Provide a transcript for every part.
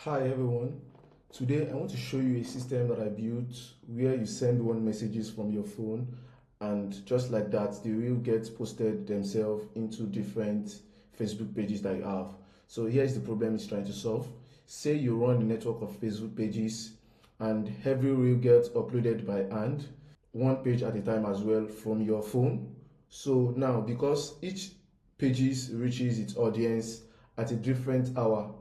Hi everyone, today I want to show you a system that I built where you send one messages from your phone and just like that they will get posted themselves into different Facebook pages that you have. So here's the problem it's trying to solve. Say you run a network of Facebook pages and every reel gets uploaded by hand, one page at a time as well from your phone. So now because each pages reaches its audience at a different hour,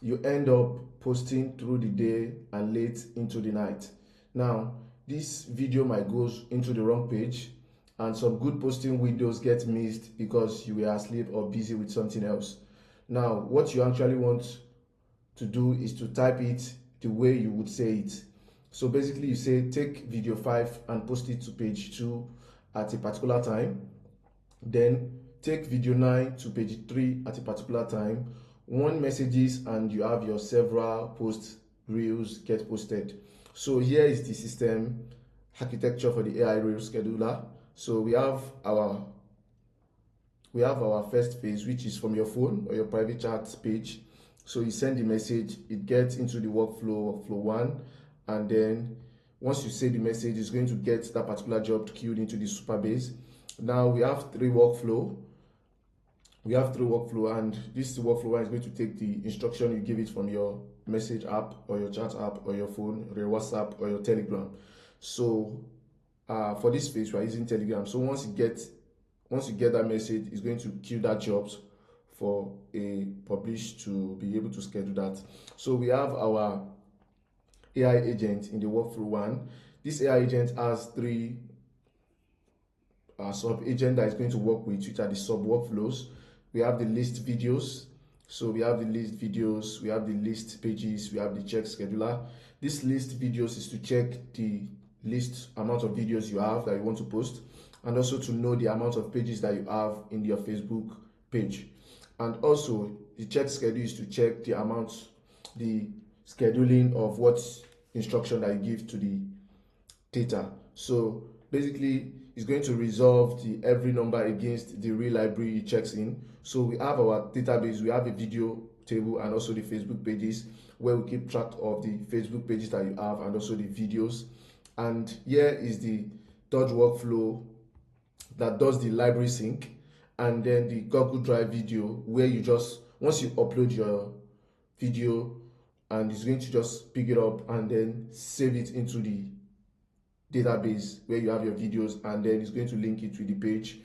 you end up posting through the day and late into the night. Now this video might go into the wrong page and some good posting windows get missed because you were asleep or busy with something else. Now what you actually want to do is to type it the way you would say it. So basically you say take video 5 and post it to page 2 at a particular time, then take video 9 to page 3 at a particular time, one messages, and you have your several post reels get posted. So here is the system architecture for the AI reel scheduler. So we have our first phase, which is from your phone or your private chat page. So you send the message, it gets into the workflow 1, and then once you say the message, it's going to get that particular job queued into the Supabase. Now we have three workflow, and this workflow is going to take the instruction you give it from your message app or your chat app or your phone or your WhatsApp or your Telegram. So for this phase we are using Telegram. So once you get that message, it's going to queue that jobs for a publish to be able to schedule that. So we have our AI agent in the workflow 1. This AI agent has three sub agent that is going to work with, which are the sub workflows. We have the list videos. So we have the list videos, we have the list pages, we have the check scheduler. This list videos is to check the list amount of videos you have that you want to post, and also to know the amount of pages that you have in your Facebook page. And also the check schedule is to check the amount, the scheduling of what instruction that you give to the data. So basically it's going to resolve the every number against the real library it checks in. So we have our database, we have a video table and also the Facebook pages where we keep track of the Facebook pages that you have and also the videos. And here is the Dodge workflow that does the library sync, and then the Google Drive video where you just, once you upload your video, and it's going to just pick it up and then save it into the database where you have your videos, and then it's going to link it to the page.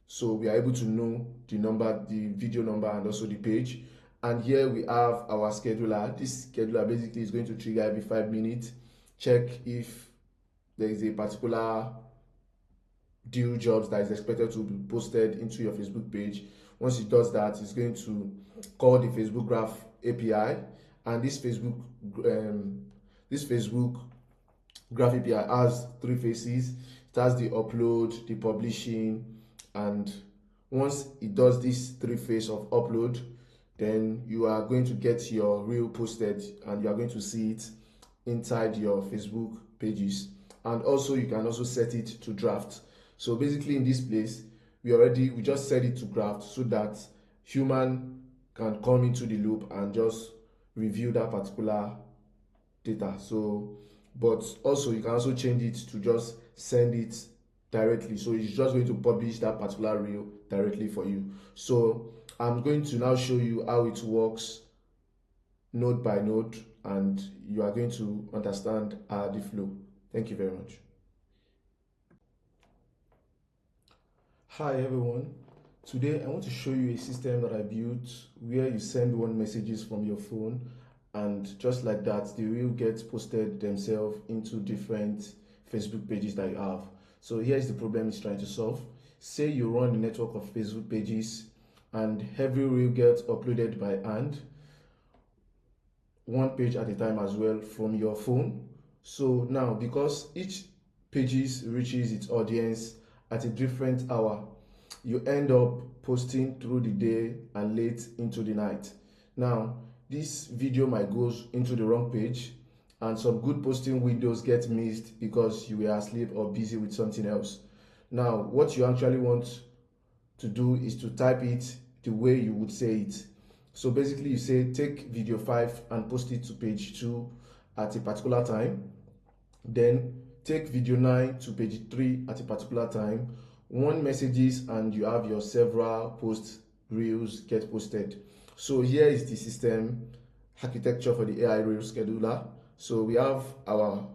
So we are able to know the number, the video number, and also the page. And here we have our scheduler. This scheduler basically is going to trigger every 5 minutes, check if there is a particular due jobs that is expected to be posted into your Facebook page. Once it does that, it's going to call the Facebook Graph API, and this Facebook Graph API has three phases. It has the upload, the publishing, and once it does this three phase of upload, then you are going to get your reel posted and you are going to see it inside your Facebook pages. And also you can also set it to draft. So basically in this place we just set it to draft so that human can come into the loop and just review that particular data. So but also you can also change it to just send it directly, so it's just going to publish that particular reel directly for you. So I'm going to now show you how it works node by node, and you are going to understand the flow. Thank you very much. Hi everyone, today I want to show you a system that I built where you send one messages from your phone, and just like that they will get posted themselves into different Facebook pages that you have. So here's the problem it's trying to solve. Say you run a network of Facebook pages and every reel gets uploaded by hand, one page at a time as well from your phone. So now because each pages reaches its audience at a different hour, you end up posting through the day and late into the night. Now this video might go into the wrong page and some good posting windows get missed because you were asleep or busy with something else. Now what you actually want to do is to type it the way you would say it. So basically you say take video 5 and post it to page 2 at a particular time, then take video 9 to page 3 at a particular time, one messages, and you have your several post reels get posted. So here is the system architecture for the AI reel scheduler. So we have our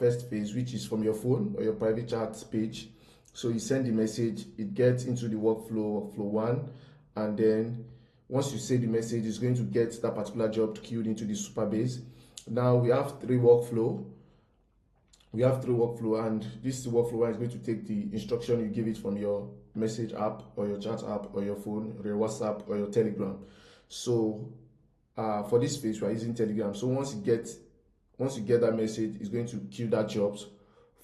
first phase, which is from your phone or your private chat page. So you send the message, it gets into the workflow 1, and then once you say the message, it's going to get that particular job queued into the Supabase. Now we have three workflow, and this workflow 1 is going to take the instruction you give it from your message app or your chat app or your phone or your WhatsApp or your Telegram. So for this phase we are using Telegram. So once you get that message, it's going to queue that jobs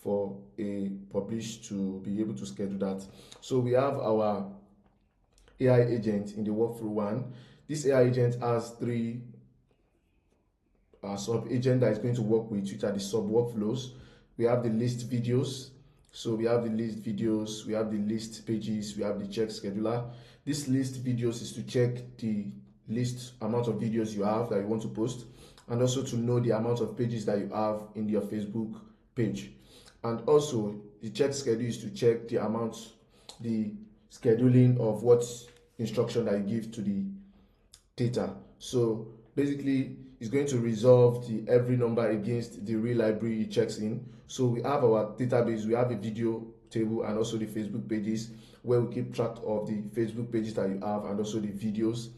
for a publish to be able to schedule that. So we have our AI agent in the workflow 1. This AI agent has 3 sub-agent that is going to work with, which are the sub-workflows. We have the list videos. So we have the list videos, we have the list pages, we have the check scheduler. This list videos is to check the list amount of videos you have that you want to post, and also to know the amount of pages that you have in your Facebook page. And also the check schedule is to check the scheduling of what instruction that you give to the data. So basically it's going to resolve the every number against the real library it checks in. So we have our database, we have a video table and also the Facebook pages where we keep track of the Facebook pages that you have and also the videos.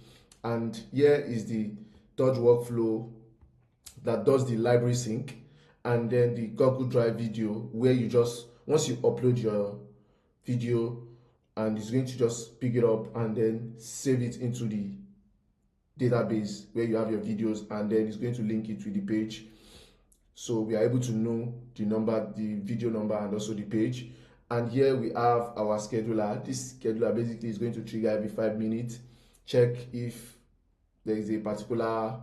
And here is the Dodge workflow that does the library sync, and then the Google Drive video where you just, once you upload your video, and it's going to just pick it up and then save it into the database where you have your videos, and then it's going to link it to the page. So we are able to know the number, the video number, and also the page. And here we have our scheduler. This scheduler basically is going to trigger every 5 minutes, check if there is a particular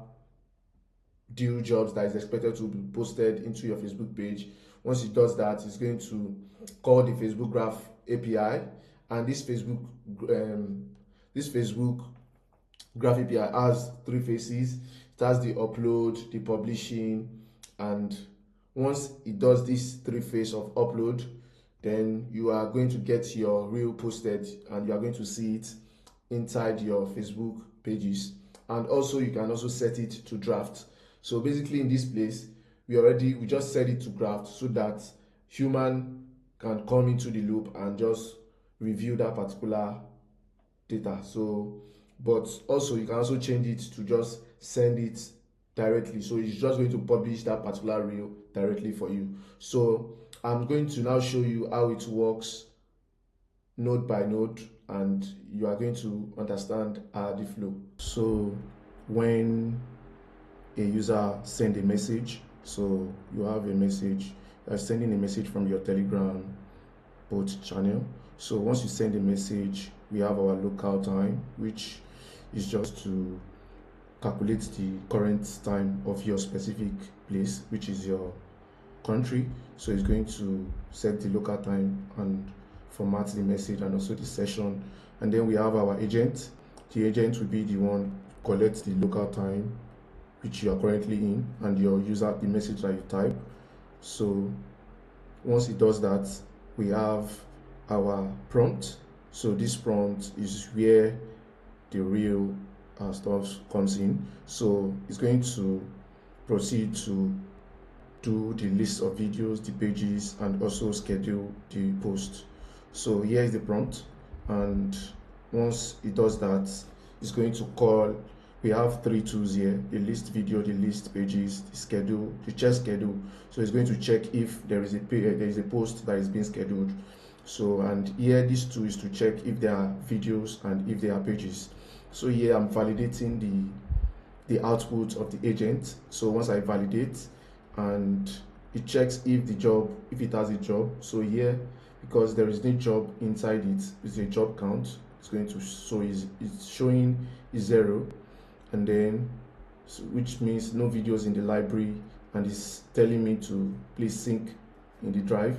due jobs that is expected to be posted into your Facebook page. Once it does that, it's going to call the Facebook Graph API, and this Facebook Graph API has 3 phases. It has the upload, the publishing, and once it does this 3 phase of upload, then you are going to get your reel posted and you are going to see it inside your Facebook pages. And also you can also set it to draft. So basically in this place, we just set it to draft so that human can come into the loop and just review that particular data. So, but also you can also change it to just send it directly. So it's just going to publish that particular reel directly for you. So I'm going to now show you how it works node by node, and you are going to understand the flow. So when a user send a message, so you have a message, you're sending a message from your Telegram bot channel. So once you send a message, we have our local time, which is just to calculate the current time of your specific place, which is your country. So it's going to set the local time and format the message and also the session. And then we have our agent. The agent will be the one collects the local time which you are currently in and your user, the message that you type. So once it does that, we have our prompt. So this prompt is where the real stuff comes in. So it's going to proceed to do the list of videos, the pages, and also schedule the post. So here is the prompt, and once it does that, it's going to call. We have 3 tools here: the list video, the list pages, the schedule, the check schedule. So it's going to check if there is a post that is being scheduled. So, and here this tool is to check if there are videos and if there are pages. So here I'm validating the output of the agent. So once I validate, and it checks if it has a job. So here, because there is no job inside it, it's a job count. It's going to, so it's showing is 0, and then which means no videos in the library, and it's telling me to please sync in the drive,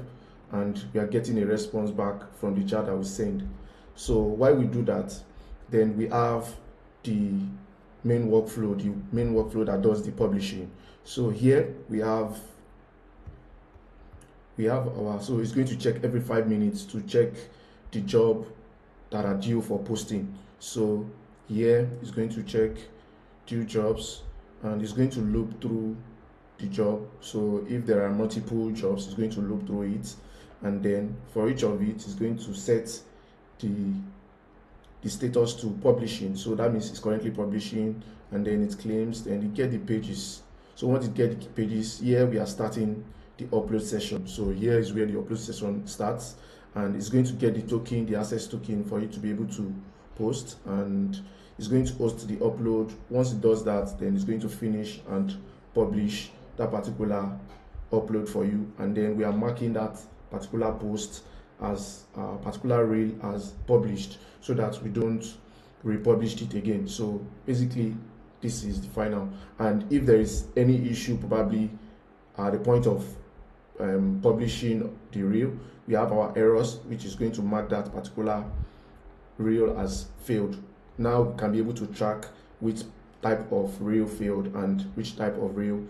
and we are getting a response back from the chat that we send. So why we do that Then we have the main workflow that does the publishing. So here we have our, so it's going to check every 5 minutes to check the job that are due for posting. So here it's going to check due jobs, and it's going to loop through the job. So if there are multiple jobs, it's going to loop through it, and then for each of it, it's going to set the status to publishing. So that means it's currently publishing, and then it claims, then it get the pages. So once it get the pages, here we are starting the upload session. So here is where the upload session starts, and it's going to get the token, the access token, for you to be able to post, and it's going to host the upload. Once it does that, then it's going to finish and publish that particular upload for you, and then we are marking that particular post as particular reel as published, so that we don't republish it again. So basically this is the final, and if there is any issue probably at the point of publishing the reel, we have our errors, which is going to mark that particular reel as failed. Now we can be able to track which type of reel failed and which type of reel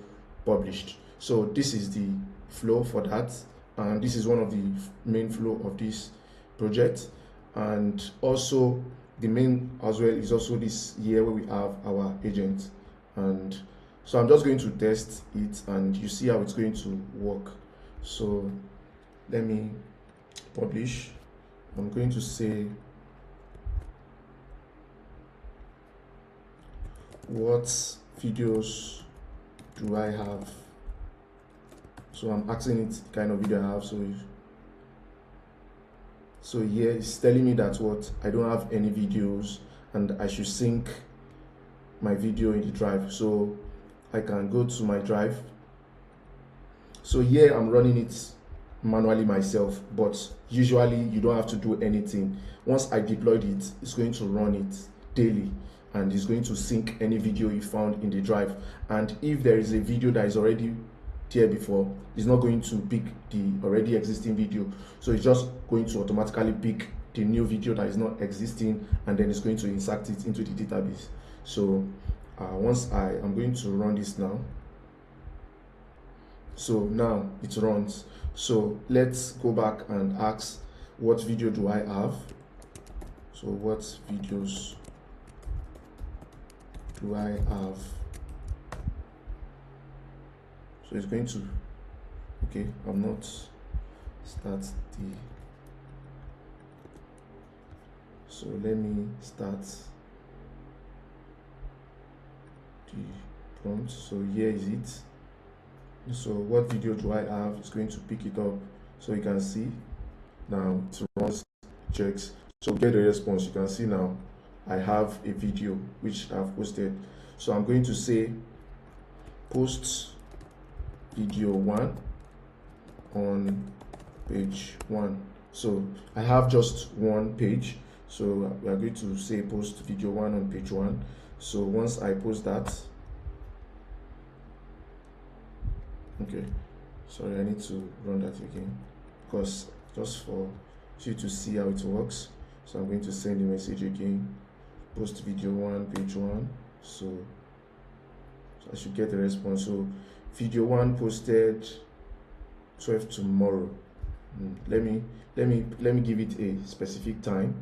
published. So this is the flow for that, and this is one of the main flow of this project. And also the main as well is also this here where we have our agent. And so I'm just going to test it, and you see how it's going to work. So let me publish. I'm going to say what videos do I have. So I'm asking it the kind of video I have. So here it's telling me that what I don't have any videos, and I should sync my video in the drive. So I can go to my drive. So here I'm running it manually myself, but usually you don't have to do anything. Once I deployed it, it's going to run it daily, and it's going to sync any video you found in the drive. And if there is a video that is already there before, it's not going to pick the already existing video, so it's just going to automatically pick the new video that is not existing, and then it's going to insert it into the database. So once I am going to run this now, so now it runs. So let's go back and ask, what video do I have? So what videos do I have? So it's going to, okay, I'm not start the, so let me start the prompt. So here is it. So what video do I have? It's going to pick it up, so you can see now it runs, checks, so get a response. You can see now I have a video which I've posted. So I'm going to say post video 1 on page 1. So I have just one page, so we are going to say post video 1 on page 1. So once I post that, okay, sorry, I need to run that again, because just for you to see how it works. So I'm going to send the message again, post video 1 page 1. So I should get a response. So video 1 posted 12 tomorrow. Let me give it a specific time.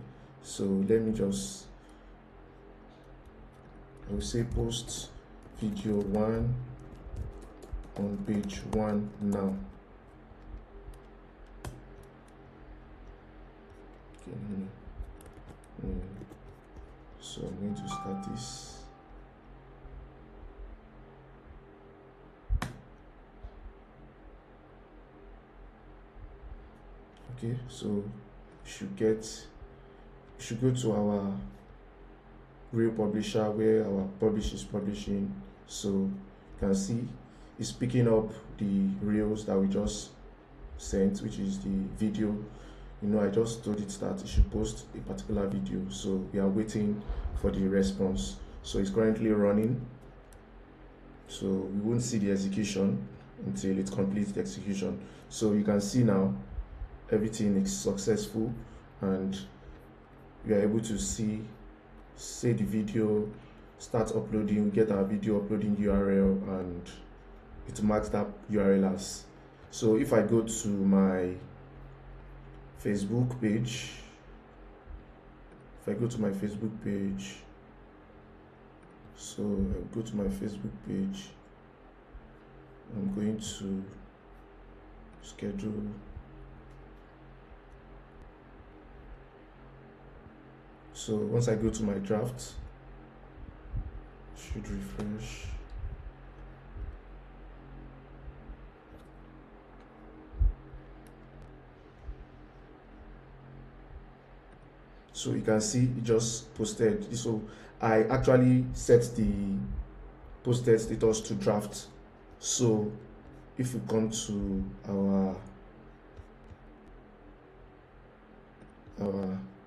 So let me just, I will say post video 1 on page 1 now. Okay, so I'm going to start this. Okay, so you should go to our real publisher where our publish is publishing. So you can see it's picking up the reels that we just sent, which is the video. You know, I just told it that it should post a particular video, so we are waiting for the response. So it's currently running, so we won't see the execution until it completes the execution. So you can see now everything is successful, and we are able to see say the video, start uploading, we get our video uploading URL, and it marks that URL as. So if I go to my Facebook page, so I go to my Facebook page, I'm going to schedule. So once I go to my draft, should refresh. So you can see it just posted. So I actually set the posted status to draft. So if we come to our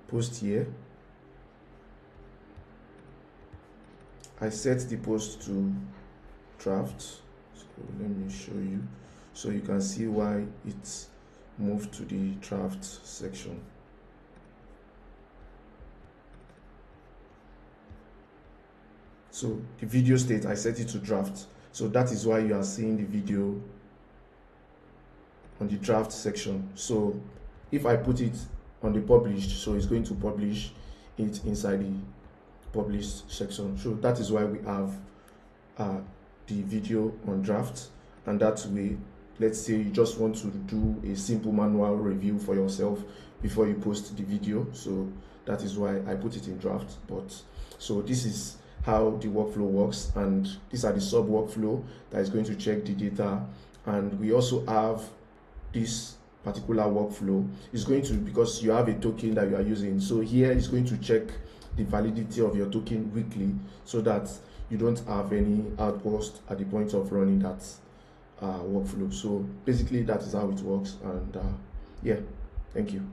post here, I set the post to draft. So let me show you. So you can see why it's moved to the draft section. So the video state, I set it to draft. So that is why you are seeing the video on the draft section. So if I put it on the published, so it's going to publish it inside the published section. So that is why we have the video on draft. And that way, let's say you just want to do a simple manual review for yourself before you post the video. So that is why I put it in draft. But so this is how the workflow works, and these are the sub workflow that is going to check the data. And we also have this particular workflow is going to, because you have a token that you are using, so here is going to check the validity of your token weekly, so that you don't have any outburst at the point of running that workflow. So basically that is how it works. And yeah, thank you.